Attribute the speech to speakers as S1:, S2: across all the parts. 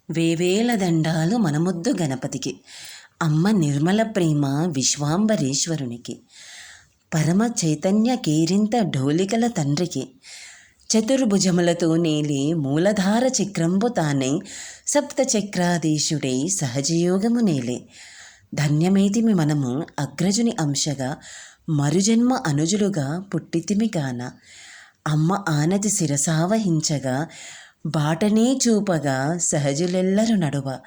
S1: వేవేల దండాలు మనముద్దు గణపతికి, అమ్మ నిర్మల ప్రేమ విశ్వాంబరీశ్వరునికి, పరమ చైతన్య కేరింత ఢోలికల తండ్రికి, చతుర్భుజములతో నేలే మూలధార చక్రంబు తానై సప్తచక్రాధీశుడై సహజయోగము నేలే. ధన్యమేతిమి మనము అగ్రజుని అంశగా మరుజన్మ అనుజులుగా పుట్టితిమి గాన, అమ్మ ఆనతి శిరసావహించగా బాటనే చూపగా సహజులెల్లరు నడువ.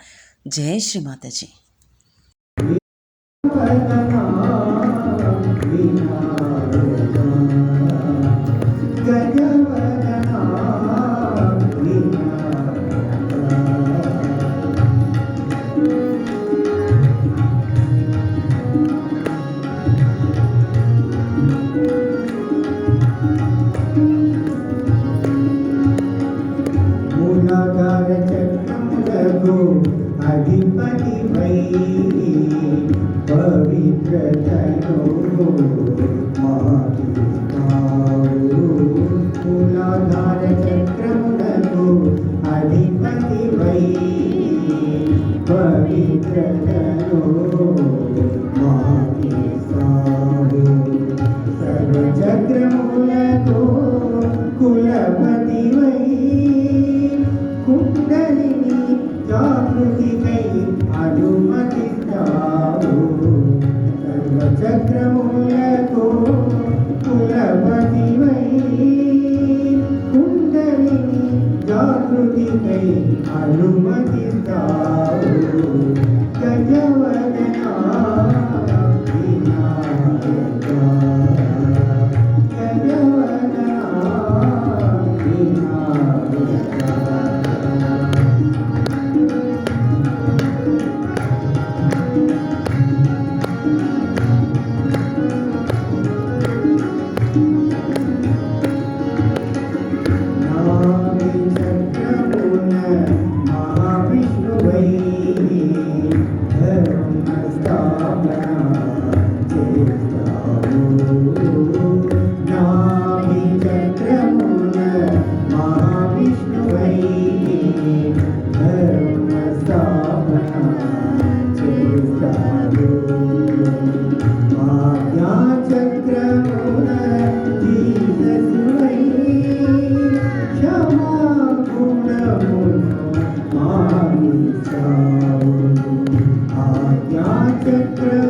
S1: జయ శ్రీమాతాజీ.
S2: అధిపతిపై పవిత్రతను మూలాధార చక్రములకు అధిపతిపై పవిత్రతను సర్వచక్రములకు కులపతివై కుండలిని జాగృతికై అనుమతిస్తావు. సర్వచక్రములకు కులపతివై కుండలిని జాగృతికై అనుమతిస్తావు. గజవదనా వినాయకా, గజవదనా వినాయకా. చక్ర